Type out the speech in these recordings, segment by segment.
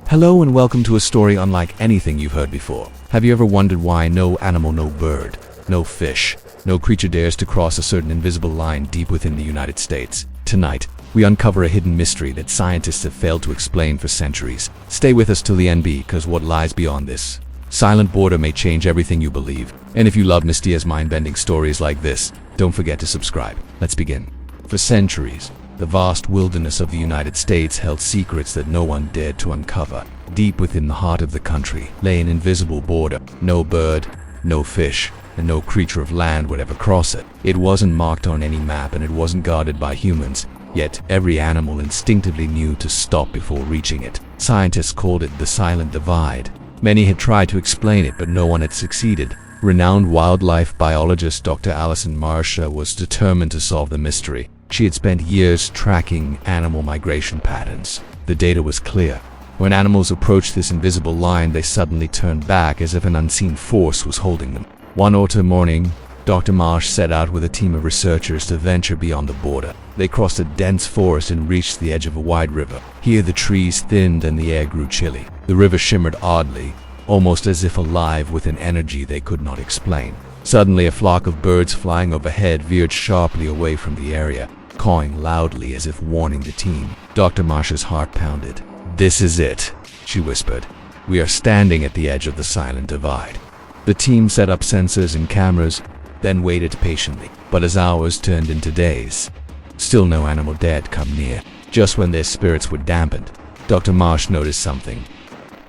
Hello and welcome to a story unlike anything you've heard before. Have you ever wondered why no animal, no bird, no fish, no creature dares to cross a certain invisible line deep within the United States? Tonight, we uncover a hidden mystery that scientists have failed to explain for centuries. Stay with us till the end, because what lies beyond this silent border may change everything you believe. And if you love mysterious mind-bending stories like this, don't forget to subscribe. Let's begin. For centuries, the vast wilderness of the United States held secrets that no one dared to uncover. Deep within the heart of the country lay an invisible border. No bird, no fish, and no creature of land would ever cross it. It wasn't marked on any map and it wasn't guarded by humans, yet every animal instinctively knew to stop before reaching it. Scientists called it the Silent Divide. Many had tried to explain it, but no one had succeeded. Renowned wildlife biologist Dr. Alison Marsha was determined to solve the mystery. She had spent years tracking animal migration patterns. The data was clear. When animals approached this invisible line, they suddenly turned back as if an unseen force was holding them. One autumn morning, Dr. Marsh set out with a team of researchers to venture beyond the border. They crossed a dense forest and reached the edge of a wide river. Here the trees thinned and the air grew chilly. The river shimmered oddly, almost as if alive with an energy they could not explain. Suddenly, a flock of birds flying overhead veered sharply away from the area, cawing loudly as if warning the team. Dr. Marsh's heart pounded. "This is it," she whispered. "We are standing at the edge of the Silent Divide." The team set up sensors and cameras, then waited patiently. But as hours turned into days, still no animal dared come near. Just when their spirits were dampened, Dr. Marsh noticed something.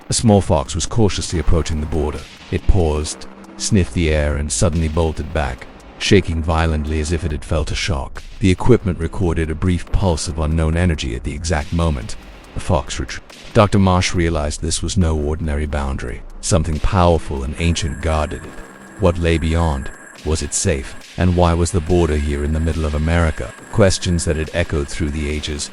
A small fox was cautiously approaching the border. It paused, sniffed the air, and suddenly bolted back, shaking violently as if it had felt a shock. The equipment recorded a brief pulse of unknown energy at the exact moment. The fox retreated. Dr. Marsh realized this was no ordinary boundary. Something powerful and ancient guarded it. What lay beyond? Was it safe? And why was the border here in the middle of America? Questions that had echoed through the ages,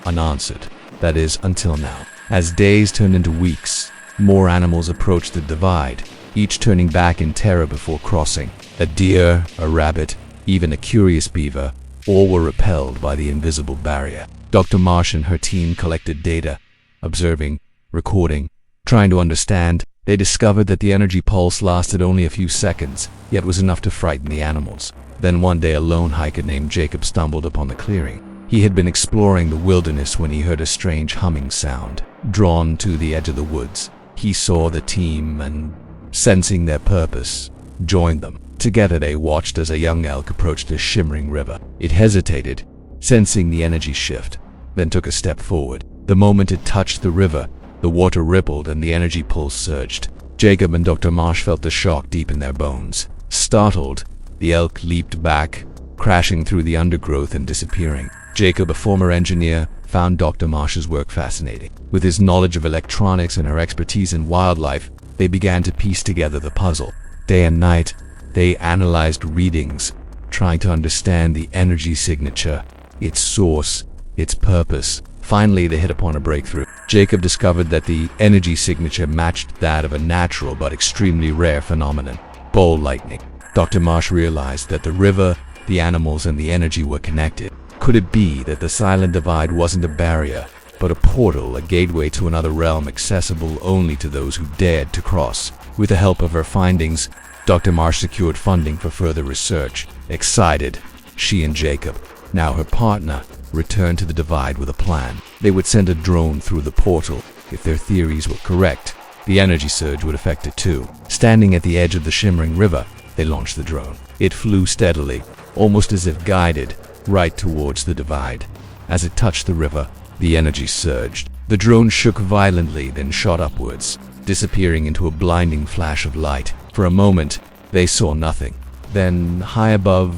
unanswered. That is, until now. As days turned into weeks, more animals approached the divide, each turning back in terror before crossing. A deer, a rabbit, even a curious beaver, all were repelled by the invisible barrier. Dr. Marsh and her team collected data, observing, recording, trying to understand. They discovered that the energy pulse lasted only a few seconds, yet was enough to frighten the animals. Then one day a lone hiker named Jacob stumbled upon the clearing. He had been exploring the wilderness when he heard a strange humming sound. Drawn to the edge of the woods, he saw the team and, sensing their purpose, joined them. Together they watched as a young elk approached a shimmering river. It hesitated, sensing the energy shift, then took a step forward. The moment it touched the river, the water rippled and the energy pulse surged. Jacob and Dr. Marsh felt the shock deep in their bones. Startled, the elk leaped back, crashing through the undergrowth and disappearing. Jacob, a former engineer, found Dr. Marsh's work fascinating. With his knowledge of electronics and her expertise in wildlife, they began to piece together the puzzle. Day and night, they analyzed readings, trying to understand the energy signature, its source, its purpose. Finally, they hit upon a breakthrough. Jacob discovered that the energy signature matched that of a natural but extremely rare phenomenon, ball lightning. Dr. Marsh realized that the river, the animals, and the energy were connected. Could it be that the Silent Divide wasn't a barrier, but a portal, a gateway to another realm accessible only to those who dared to cross? With the help of her findings, Dr. Marsh secured funding for further research. Excited, she and Jacob, now her partner, returned to the divide with a plan. They would send a drone through the portal. If their theories were correct, the energy surge would affect it too. Standing at the edge of the shimmering river, they launched the drone. It flew steadily, almost as if guided, right towards the divide. As it touched the river, the energy surged. The drone shook violently, then shot upwards, disappearing into a blinding flash of light. For a moment, they saw nothing. Then, high above,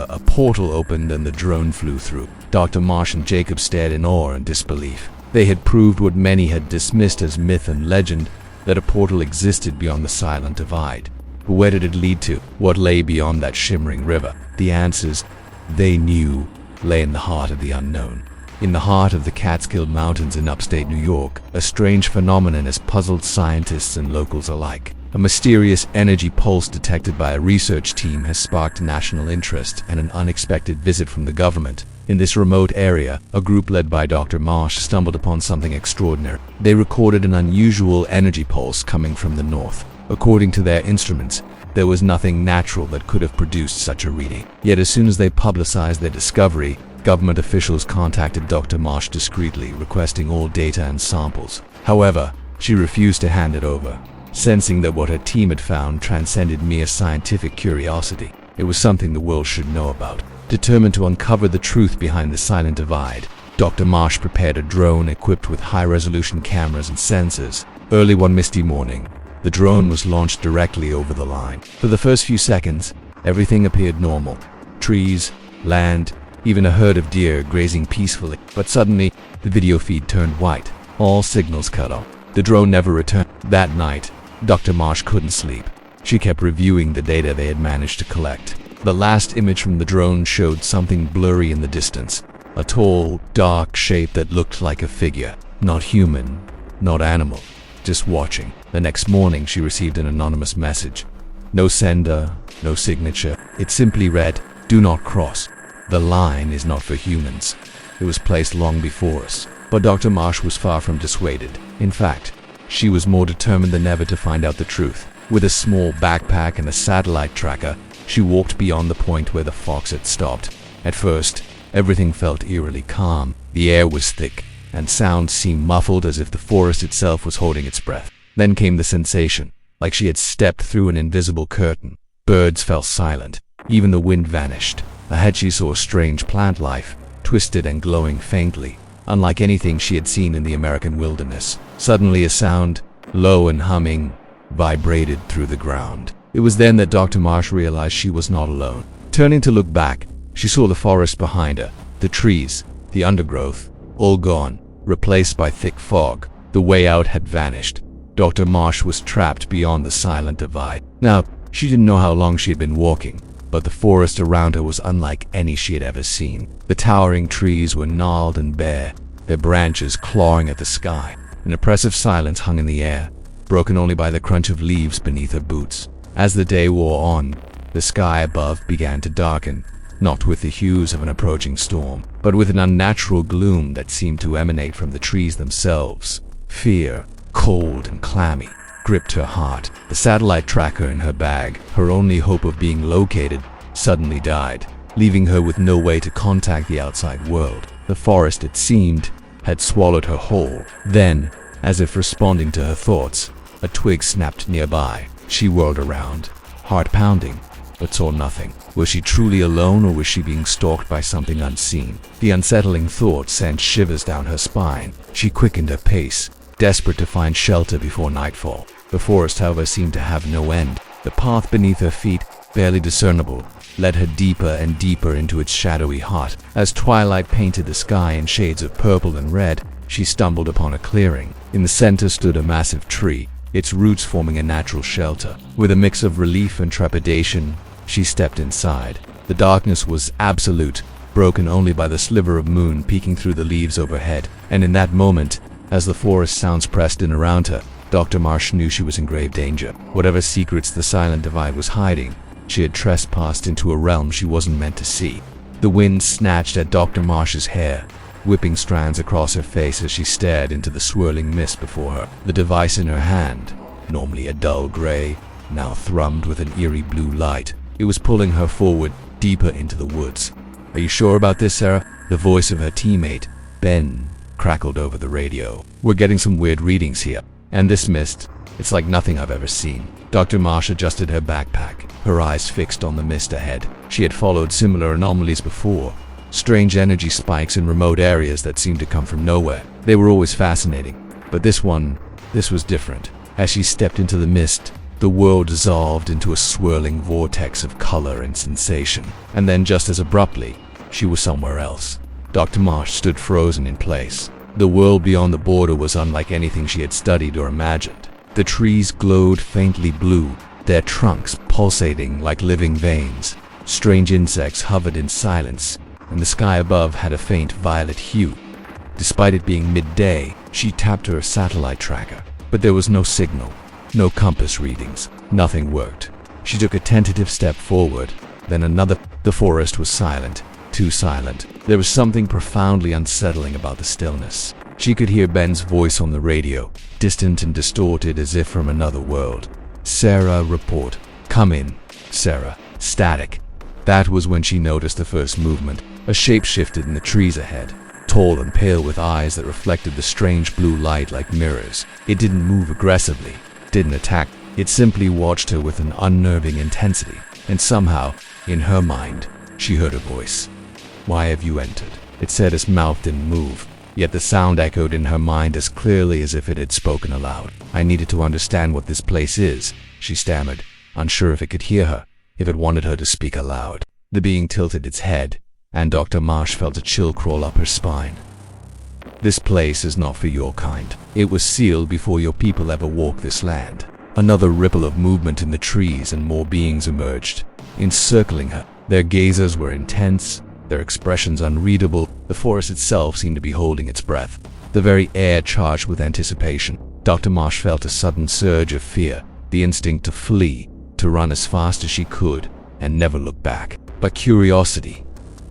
a portal opened and the drone flew through. Dr. Marsh and Jacob stared in awe and disbelief. They had proved what many had dismissed as myth and legend, that a portal existed beyond the Silent Divide. But where did it lead to? What lay beyond that shimmering river? The answers, they knew, lay in the heart of the unknown. In the heart of the Catskill Mountains in upstate New York, a strange phenomenon has puzzled scientists and locals alike. A mysterious energy pulse detected by a research team has sparked national interest and an unexpected visit from the government. In this remote area, a group led by Dr. Marsh stumbled upon something extraordinary. They recorded an unusual energy pulse coming from the north. According to their instruments, there was nothing natural that could have produced such a reading. Yet as soon as they publicized their discovery, government officials contacted Dr. Marsh discreetly, requesting all data and samples. However, she refused to hand it over, sensing that what her team had found transcended mere scientific curiosity. It was something the world should know about. Determined to uncover the truth behind the silent divide, Dr. Marsh prepared a drone equipped with high-resolution cameras and sensors. Early one misty morning, the drone was launched directly over the line. For the first few seconds, everything appeared normal. Trees, land, even a herd of deer grazing peacefully. But suddenly, the video feed turned white. All signals cut off. The drone never returned. That night, Dr. Marsh couldn't sleep. She kept reviewing the data they had managed to collect. The last image from the drone showed something blurry in the distance. A tall, dark shape that looked like a figure. Not human, not animal, just watching. The next morning, she received an anonymous message. No sender, no signature. It simply read, "Do not cross. The line is not for humans." It was placed long before us. But Dr. Marsh was far from dissuaded. In fact, she was more determined than ever to find out the truth. With a small backpack and a satellite tracker, she walked beyond the point where the fox had stopped. At first, everything felt eerily calm. The air was thick, and sounds seemed muffled as if the forest itself was holding its breath. Then came the sensation, like she had stepped through an invisible curtain. Birds fell silent. Even the wind vanished. Ahead she saw strange plant life, twisted and glowing faintly, unlike anything she had seen in the American wilderness. Suddenly a sound, low and humming, vibrated through the ground. It was then that Dr. Marsh realized she was not alone. Turning to look back, she saw the forest behind her, the trees, the undergrowth, all gone, replaced by thick fog. The way out had vanished. Dr. Marsh was trapped beyond the silent divide. Now, she didn't know how long she had been walking, but the forest around her was unlike any she had ever seen. The towering trees were gnarled and bare, their branches clawing at the sky. An oppressive silence hung in the air, broken only by the crunch of leaves beneath her boots. As the day wore on, the sky above began to darken, not with the hues of an approaching storm, but with an unnatural gloom that seemed to emanate from the trees themselves. Fear, cold and clammy, gripped her heart. The satellite tracker in her bag, her only hope of being located, suddenly died, leaving her with no way to contact the outside world. The forest, it seemed, had swallowed her whole. Then, as if responding to her thoughts, a twig snapped nearby. She whirled around, heart pounding, but saw nothing. Was she truly alone, or was she being stalked by something unseen? The unsettling thought sent shivers down her spine. She quickened her pace, desperate to find shelter before nightfall. The forest, however, seemed to have no end. The path beneath her feet, barely discernible, led her deeper and deeper into its shadowy heart. As twilight painted the sky in shades of purple and red, she stumbled upon a clearing. In the center stood a massive tree, its roots forming a natural shelter. With a mix of relief and trepidation, she stepped inside. The darkness was absolute, broken only by the sliver of moon peeking through the leaves overhead. And in that moment, as the forest sounds pressed in around her, Dr. Marsh knew she was in grave danger. Whatever secrets the silent divide was hiding, she had trespassed into a realm she wasn't meant to see. The wind snatched at Dr. Marsh's hair, whipping strands across her face as she stared into the swirling mist before her. The device in her hand, normally a dull gray, now thrummed with an eerie blue light. It was pulling her forward, deeper into the woods. "Are you sure about this, Sarah?" The voice of her teammate, Ben, crackled over the radio. "We're getting some weird readings here. And this mist, it's like nothing I've ever seen." Dr. Marsh adjusted her backpack, her eyes fixed on the mist ahead. She had followed similar anomalies before, strange energy spikes in remote areas that seemed to come from nowhere. They were always fascinating, but this was different. As she stepped into the mist, the world dissolved into a swirling vortex of color and sensation. And then, just as abruptly, she was somewhere else. Dr. Marsh stood frozen in place. The world beyond the border was unlike anything she had studied or imagined. The trees glowed faintly blue, their trunks pulsating like living veins. Strange insects hovered in silence, and the sky above had a faint violet hue. Despite it being midday, she tapped her satellite tracker, but there was no signal. No compass readings. Nothing worked. She took a tentative step forward, then another. The forest was silent. Too silent. There was something profoundly unsettling about the stillness. She could hear Ben's voice on the radio, distant and distorted as if from another world. Sarah, report. Come in. Sarah. Static. That was when she noticed the first movement. A shape shifted in the trees ahead. Tall and pale with eyes that reflected the strange blue light like mirrors. It didn't move aggressively. Didn't attack. It simply watched her with an unnerving intensity. And somehow, in her mind, she heard a voice. Why have you entered? It said its mouth didn't move. Yet the sound echoed in her mind as clearly as if it had spoken aloud. I needed to understand what this place is, she stammered, unsure if it could hear her, if it wanted her to speak aloud. The being tilted its head, and Dr. Marsh felt a chill crawl up her spine. This place is not for your kind. It was sealed before your people ever walked this land. Another ripple of movement in the trees and more beings emerged, encircling her. Their gazes were intense, their expressions unreadable. The forest itself seemed to be holding its breath, the very air charged with anticipation. Dr. Marsh felt a sudden surge of fear, the instinct to flee, to run as fast as she could, and never look back. But curiosity,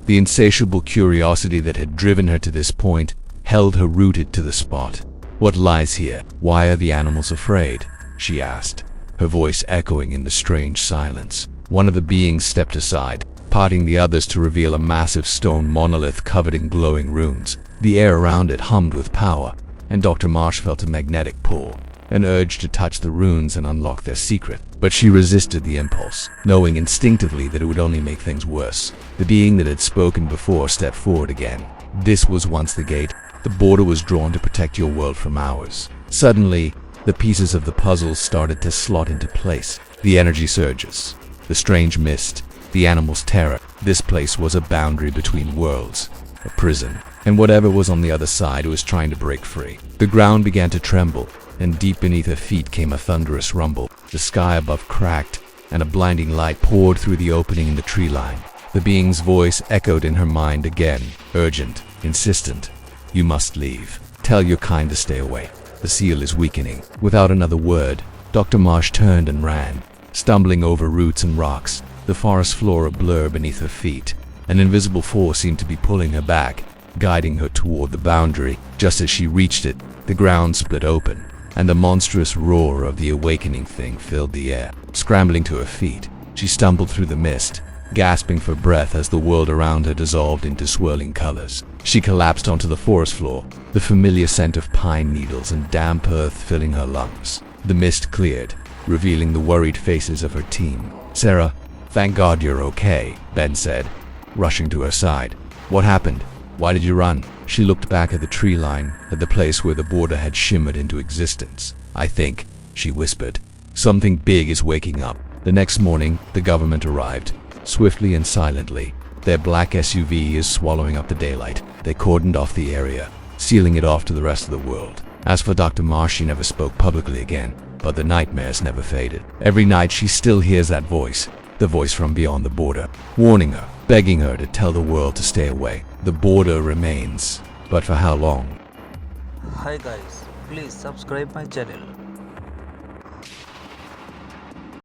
the insatiable curiosity that had driven her to this point, held her rooted to the spot. What lies here? Why are the animals afraid? She asked, her voice echoing in the strange silence. One of the beings stepped aside, parting the others to reveal a massive stone monolith covered in glowing runes. The air around it hummed with power, and Dr. Marsh felt a magnetic pull, an urge to touch the runes and unlock their secret. But she resisted the impulse, knowing instinctively that it would only make things worse. The being that had spoken before stepped forward again. This was once the gate. The border was drawn to protect your world from ours. Suddenly, the pieces of the puzzle started to slot into place. The energy surges, the strange mist, the animals' terror. This place was a boundary between worlds, a prison, and whatever was on the other side was trying to break free. The ground began to tremble, and deep beneath her feet came a thunderous rumble. The sky above cracked, and a blinding light poured through the opening in the tree line. The being's voice echoed in her mind again, urgent, insistent. You must leave. Tell your kind to stay away. The seal is weakening. Without another word, Dr. Marsh turned and ran, stumbling over roots and rocks, the forest floor a blur beneath her feet. An invisible force seemed to be pulling her back, guiding her toward the boundary. Just as she reached it, the ground split open, and the monstrous roar of the awakening thing filled the air. Scrambling to her feet, she stumbled through the mist, gasping for breath as the world around her dissolved into swirling colors. She collapsed onto the forest floor, the familiar scent of pine needles and damp earth filling her lungs. The mist cleared, revealing the worried faces of her team. Sarah, thank God you're okay, Ben said, rushing to her side. What happened? Why did you run? She looked back at the tree line, at the place where the border had shimmered into existence. I think, she whispered, something big is waking up. The next morning, the government arrived, swiftly and silently. Their black SUV is swallowing up the daylight. They cordoned off the area, sealing it off to the rest of the world. As for Dr. Marsh, she never spoke publicly again, but the nightmares never faded. Every night she still hears that voice, the voice from beyond the border, warning her, begging her to tell the world to stay away. The border remains, but for how long? Hi guys, please subscribe my channel.